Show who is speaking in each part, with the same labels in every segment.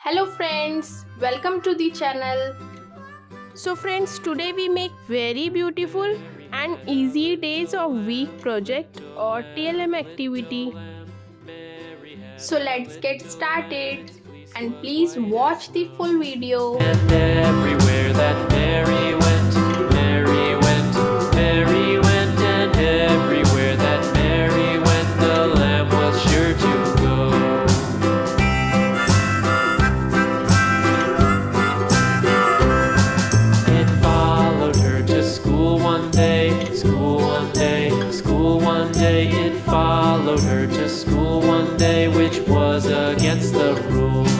Speaker 1: Hello friends, welcome to the channel.
Speaker 2: So friends, today we make very beautiful and easy days of week project or TLM activity.
Speaker 1: So let's get started and please watch the full video.
Speaker 3: And everywhere that Mary went, Mary went, Mary went, and everywhere that Mary went, the lamb was sure to go. It followed her to school one day, school one day, school one day. It followed her to school one day, which was against the rules.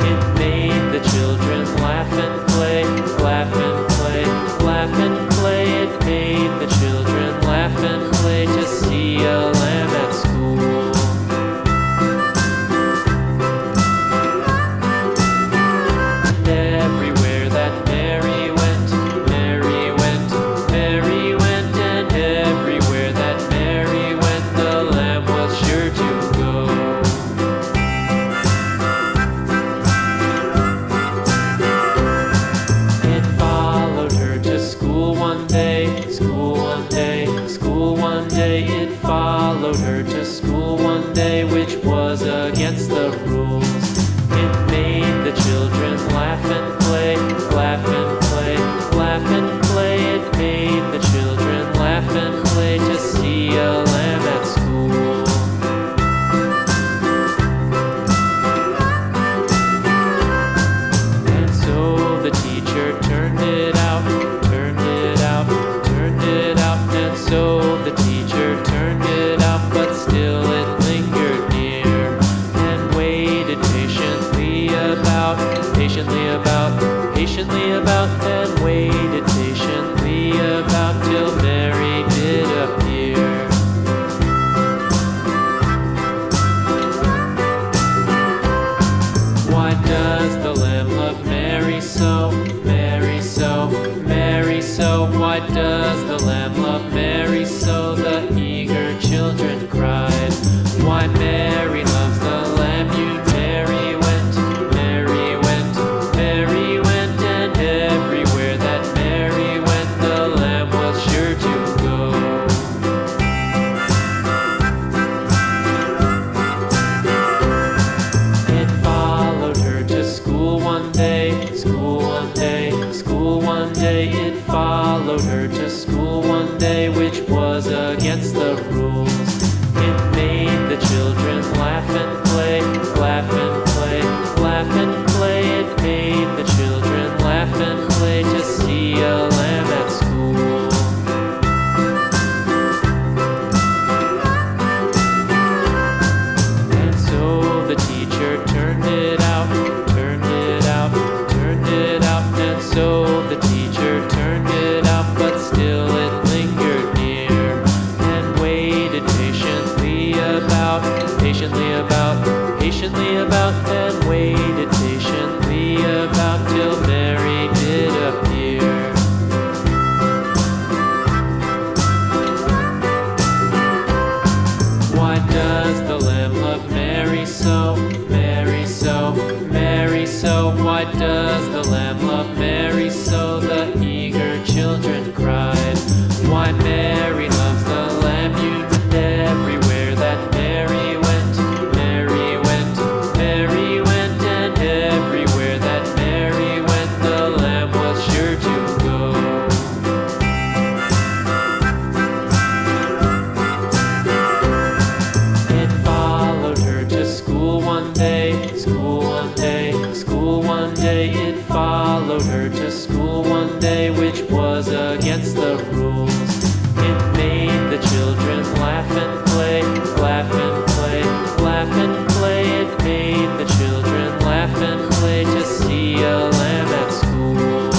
Speaker 3: It made the children laugh and play, laugh and play, laugh and play. It made the children laugh and play to see a lamb at school. And everywhere that Mary went, Mary went, Mary went, and everywhere that Mary went, the lamb was sure to go. It followed her to school one day, school one day, school one day. It followed her to school one day, which was against the rules. It made the children laugh and play, laugh and play, laugh and play. It made the children laugh and play to see a lamb at school. And so the teacher turned it out, turned it out, turned it out. And so the teacher turned it out, but still it lingered near and waited patiently about, patiently about, patiently about, and waited patiently about till Mary did appear. Why does the lamb love Mary so, Mary so, Mary so? Why does the lamb love Mary so? The eager children cried. Why Mary loves the lamb, you Mary went, Mary went, Mary went, and everywhere that Mary went, the lamb was sure to go. It followed her to school one day, school one day, school one day. It followed her to school one day, which was against the rules. It made the children laugh and play, laugh and play, laugh and play. It made the children laugh and play to see a lamb at school. And so the teacher turned it out, turned it out, turned it out. And so the teacher turned it out, but still it lingered near and waited patiently about, patiently about, patiently about, and waited patiently about till Mary did appear. Why does the lamb love Mary so, Mary so, Mary so? Why does the lamb love Mary so? The eager children cried. Why Mary loves the lamb, you everywhere that Mary went, Mary went, Mary went, and everywhere that Mary went, the lamb was sure to go. It followed her to school one day, school one day, school one day. It followed her to school one day, which was against the rules. It made the children laugh and play, laugh and play, laugh and play. It made the children laugh and play to see a lamb at school.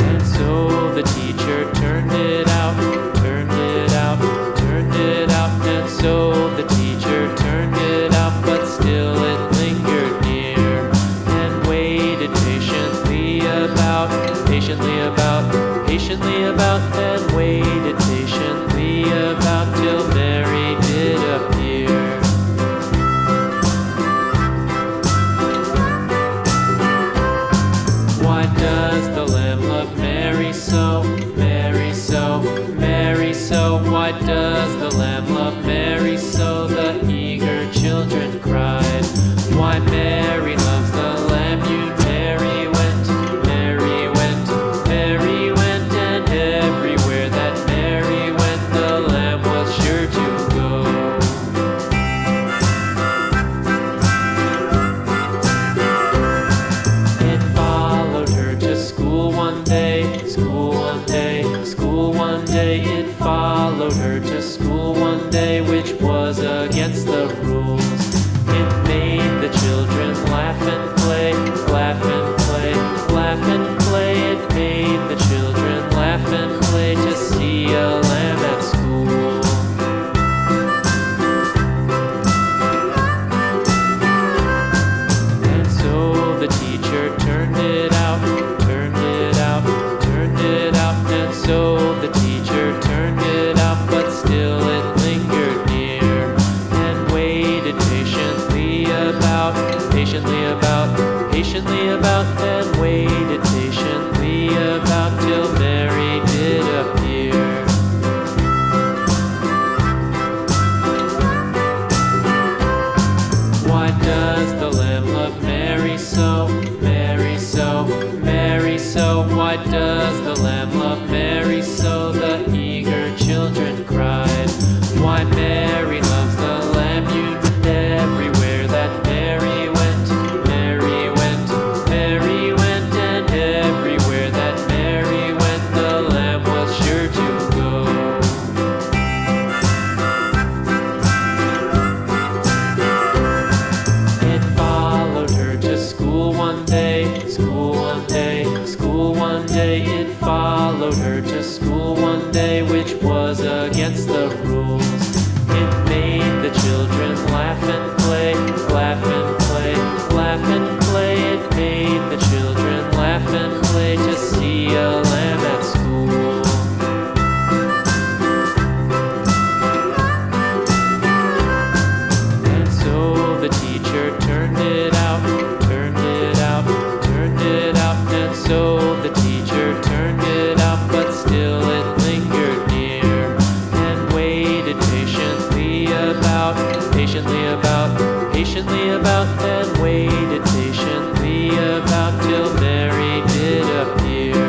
Speaker 3: And so the teacher turned it out, turned it out, turned it out. And so the teacher turned it out, but still it lingered near and waited patiently about, patiently about, patiently about, and waited patiently about till Mary did was against the rules. It made the children laugh and play, laugh and play, laugh and play. It made the children laugh and play to see a lamb at school. And so the teacher turned it out, turned it out, turned it out. And so the teacher turned it out, but still it lingered near and waited patiently about, and waited patiently about till Mary did appear. Why does the Lamb love Mary so, Mary so, Mary so? Why does the Lamb love Mary so? The eager children cried. Why Mary loves the Lamb, you know, everywhere that Mary went, Mary went, Mary went, and everywhere that Mary went, the Lamb was sure to go. It followed her to school one day, school one day, school one day. It followed her to school one day, which was against the rules. It made the children laugh and play, laugh and play, laugh and play. It made the children laugh and play to see a lamb at school. And so the teacher turned it out, turned it out, turned it out. And so the teacher turned it out, but still it lingered near and waited patiently about, and waited patiently about till Mary did appear.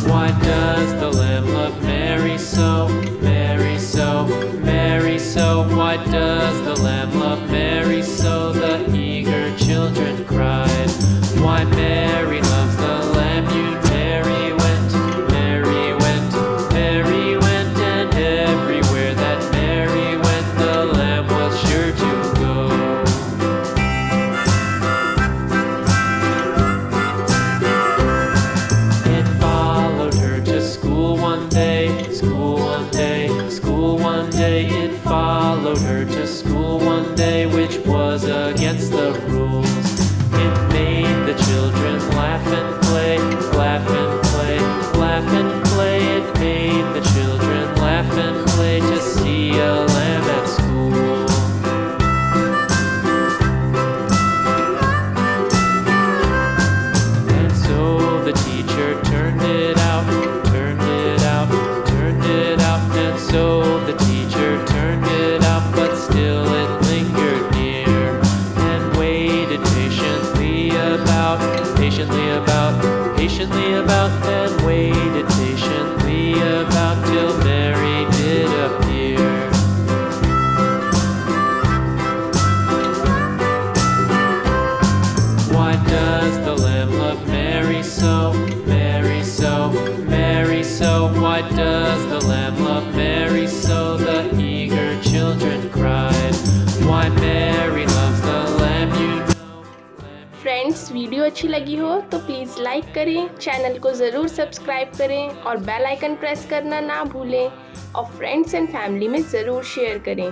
Speaker 3: Why does the Lamb love Mary so, Mary so, Mary so? Why does the Lamb love Mary so? The eager children cried. Why Mary loves the Lamb, you Mary went, Mary went, Mary went, and everywhere that Mary went, the Lamb was sure to go. It followed her to school one day, school one day, school one day. It followed her to school one day, which was against the rules. It made the children laugh and play, laugh and play, laugh and play. It made the children laugh and play to see a lamb at school. And so the teacher turned it out, turned it out, turned it out. And so the teacher turned it out, but still it lingered near and waited patiently about, and waited patiently about till Mary did appear. Why does the Lamb love Mary so, Mary so, Mary so? Why does the Lamb love Mary so? The eager children cried. Why Mary loves the Lamb, you know.
Speaker 1: Friends, video अच्छी लगी हो तो please like करें, channel को ज़रूर subscribe करें और bell icon press करना ना भूलें और फ्रेंड्स एंड फैमिली में ज़रूर शेयर करें।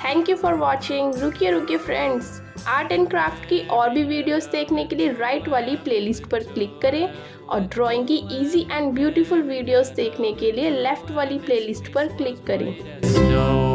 Speaker 1: Thank you for watching. रुकिए फ्रेंड्स, आर्ट एंड क्राफ्ट की और भी वीडियोस देखने के लिए राइट वाली प्लेलिस्ट पर क्लिक करें और ड्राइंग की इजी एंड ब्यूटीफुल वीडियोस देखने के लिए लेफ्ट वाली प्लेलिस्ट पर क्लिक करें।
Speaker 3: Snow